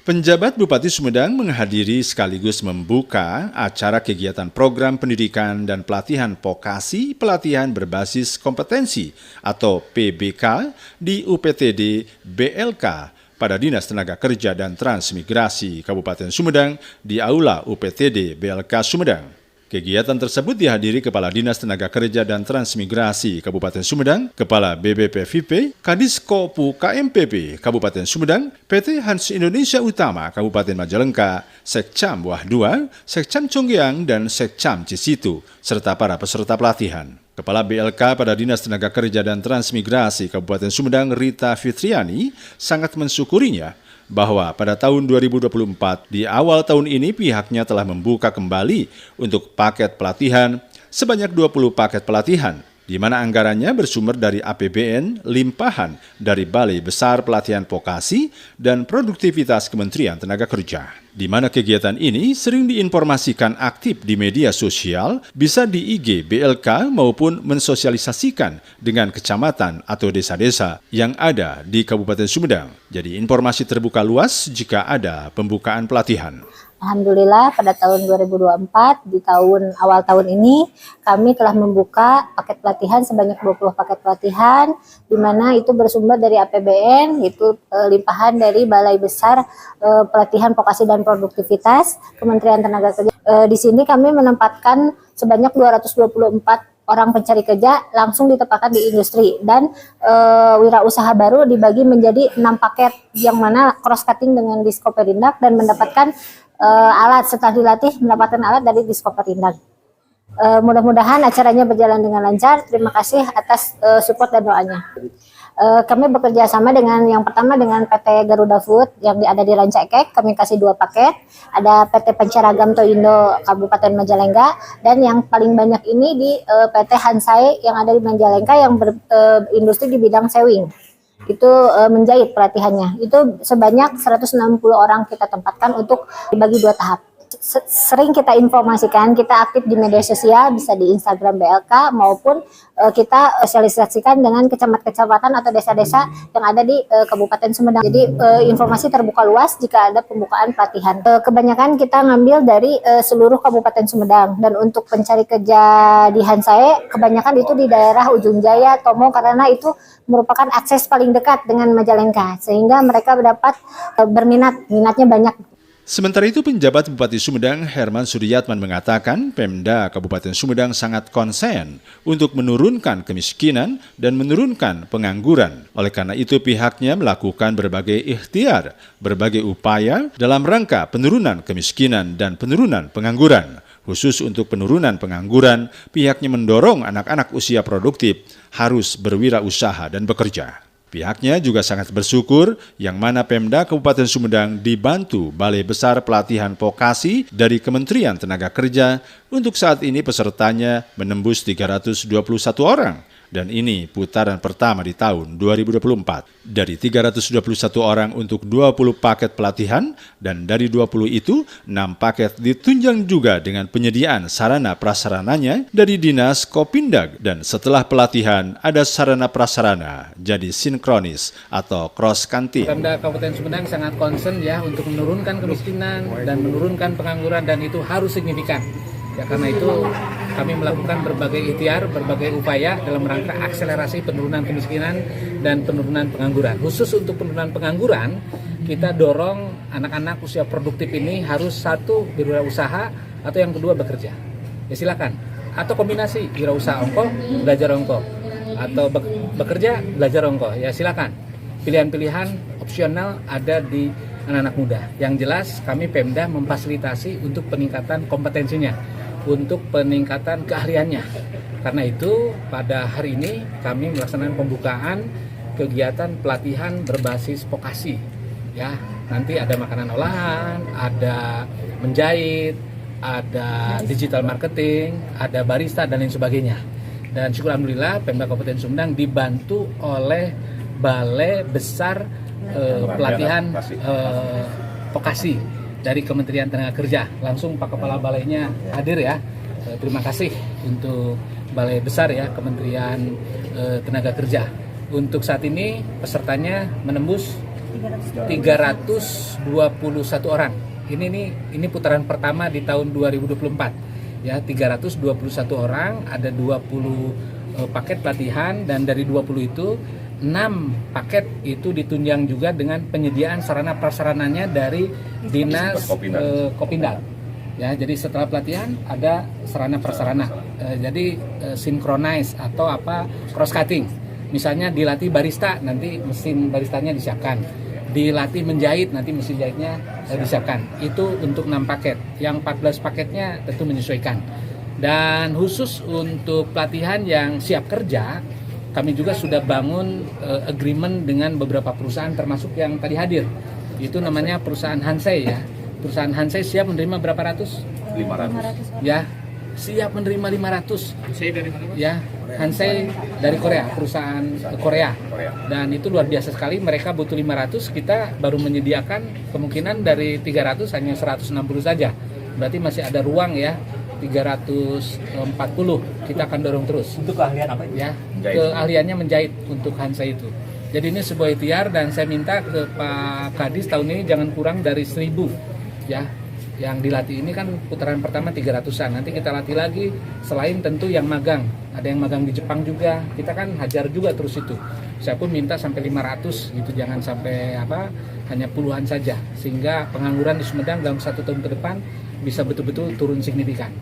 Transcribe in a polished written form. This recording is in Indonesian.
Penjabat Bupati Sumedang menghadiri sekaligus membuka acara kegiatan program pendidikan dan pelatihan vokasi pelatihan berbasis kompetensi atau PBK di UPTD BLK pada Dinas Tenaga Kerja dan Transmigrasi Kabupaten Sumedang di Aula UPTD BLK Sumedang. Kegiatan tersebut dihadiri Kepala Dinas Tenaga Kerja dan Transmigrasi Kabupaten Sumedang, Kepala BBPVP, Kadiskopu KMPP Kabupaten Sumedang, PT Hans Indonesia Utama Kabupaten Majalengka, Sekcam Wah II, Sekcam Conggiang, dan Sekcam Cisitu, serta para peserta pelatihan. Kepala BLK pada Dinas Tenaga Kerja dan Transmigrasi Kabupaten Sumedang, Rita Fitriani, sangat mensyukurinya bahwa pada tahun 2024 di awal tahun ini pihaknya telah membuka kembali untuk paket pelatihan sebanyak 20 paket pelatihan, di mana anggarannya bersumber dari APBN limpahan dari Balai Besar Pelatihan Vokasi dan Produktivitas Kementerian Tenaga Kerja. Di mana kegiatan ini sering diinformasikan aktif di media sosial, bisa di IG BLK maupun mensosialisasikan dengan kecamatan atau desa-desa yang ada di Kabupaten Sumedang. Jadi informasi terbuka luas jika ada pembukaan pelatihan. Alhamdulillah pada tahun 2024 di awal tahun ini kami telah membuka paket pelatihan sebanyak 20 paket pelatihan, di mana itu bersumber dari APBN, itu limpahan dari Balai Besar Pelatihan Vokasi dan Produktivitas Kementerian Tenaga Kerja. Di sini kami menempatkan sebanyak 224 orang pencari kerja langsung ditempatkan di industri, dan wirausaha baru dibagi menjadi 6 paket yang mana cross cutting dengan Diskoperindak dan mendapatkan alat setelah dilatih, mendapatkan alat dari Diskoperindak. Mudah-mudahan acaranya berjalan dengan lancar. Terima kasih atas support dan doanya. Kami bekerja sama dengan yang pertama dengan PT Garuda Food yang ada di Rancaikek, kami kasih 2 paket. Ada PT Penceragam Toindo Kabupaten Majalengka, dan yang paling banyak ini di PT Hansai yang ada di Majalengka yang berindustri di bidang sewing. Itu menjahit pelatihannya. Itu sebanyak 160 orang kita tempatkan untuk dibagi 2 tahap. Sering kita informasikan, kita aktif di media sosial, bisa di Instagram BLK maupun kita sosialisasikan dengan kecamatan-kecamatan atau desa-desa yang ada di Kabupaten Sumedang. Jadi informasi terbuka luas jika ada pembukaan pelatihan. Kebanyakan kita ngambil dari seluruh Kabupaten Sumedang, dan untuk pencari kerja di Hansae kebanyakan itu di daerah Ujung Jaya, Tomo, karena itu merupakan akses paling dekat dengan Majalengka, sehingga mereka dapat minatnya banyak. Sementara itu, penjabat Bupati Sumedang Herman Suryatman mengatakan Pemda Kabupaten Sumedang sangat konsen untuk menurunkan kemiskinan dan menurunkan pengangguran. Oleh karena itu pihaknya melakukan berbagai ikhtiar, berbagai upaya dalam rangka penurunan kemiskinan dan penurunan pengangguran. Khusus untuk penurunan pengangguran, pihaknya mendorong anak-anak usia produktif harus berwirausaha dan bekerja. Pihaknya juga sangat bersyukur yang mana Pemda Kabupaten Sumedang dibantu Balai Besar Pelatihan Vokasi dari Kementerian Tenaga Kerja. Untuk saat ini pesertanya menembus 321 orang. Dan ini putaran pertama di tahun 2024. Dari 321 orang untuk 20 paket pelatihan, dan dari 20 itu 6 paket ditunjang juga dengan penyediaan sarana prasarananya dari Dinas Kopindag, dan setelah pelatihan ada sarana prasarana jadi sinkronis atau cross cutting. Pemda Kabupaten Sumedang sangat concern ya untuk menurunkan kemiskinan dan menurunkan pengangguran, dan itu harus signifikan. Ya, karena itu kami melakukan berbagai ikhtiar, berbagai upaya dalam rangka akselerasi penurunan kemiskinan dan penurunan pengangguran. Khusus untuk penurunan pengangguran, kita dorong anak-anak usia produktif ini harus satu berwirausaha atau yang kedua bekerja. Ya silakan. Atau kombinasi wirausaha ongko, belajar ongko, atau bekerja, belajar ongko. Ya silakan. Pilihan-pilihan opsional ada di anak-anak muda. Yang jelas kami Pemda memfasilitasi untuk peningkatan kompetensinya, untuk peningkatan keahliannya. Karena itu pada hari ini kami melaksanakan pembukaan kegiatan pelatihan berbasis vokasi. Ya, nanti ada makanan olahan, ada menjahit, ada digital marketing, ada barista dan lain sebagainya. Dan syukur alhamdulillah Pemda Kabupaten Sumedang dibantu oleh Balai Besar Pelatihan Vokasi dari Kementerian Tenaga Kerja. Langsung Pak Kepala Balainya hadir ya. Terima kasih untuk Balai Besar ya Kementerian Tenaga Kerja. Untuk saat ini pesertanya menembus 321 orang. Ini putaran pertama di tahun 2024. Ya, 321 orang, ada 20 paket pelatihan, dan dari 20 itu 6 paket itu ditunjang juga dengan penyediaan sarana prasarananya dari Dinas Kopindal. Ya, jadi setelah pelatihan ada sarana prasarana. Jadi synchronize atau cross cutting. Misalnya dilatih barista, nanti mesin baristanya disiapkan. Dilatih menjahit, nanti mesin jahitnya disiapkan. Itu untuk 6 paket. Yang 14 paketnya tentu menyesuaikan. Dan khusus untuk pelatihan yang siap kerja, kami juga sudah bangun agreement dengan beberapa perusahaan termasuk yang tadi hadir. Itu namanya perusahaan Hansei ya. Perusahaan Hansei siap menerima berapa ratus? 500. Ya, siap menerima 500. Hansei dari mana, Mas? Ya, Hansei dari Korea, perusahaan Korea. Dan itu luar biasa sekali, mereka butuh 500, kita baru menyediakan kemungkinan dari 300 hanya 160 saja. Berarti masih ada ruang ya, 340 kita akan dorong terus. Untuk keahlian apa? Ya, keahliannya menjahit untuk Hansei itu. Jadi ini sebuah ikhtiar, dan saya minta ke Pak Kadis tahun ini jangan kurang dari 1000 ya. Yang dilatih ini kan putaran pertama 300-an. Nanti kita latih lagi, selain tentu yang magang. Ada yang magang di Jepang juga. Kita kan hajar juga terus itu. Saya pun minta sampai 500 gitu, jangan sampai hanya puluhan saja. Sehingga pengangguran di Sumedang dalam 1 tahun ke depan bisa betul-betul turun signifikan.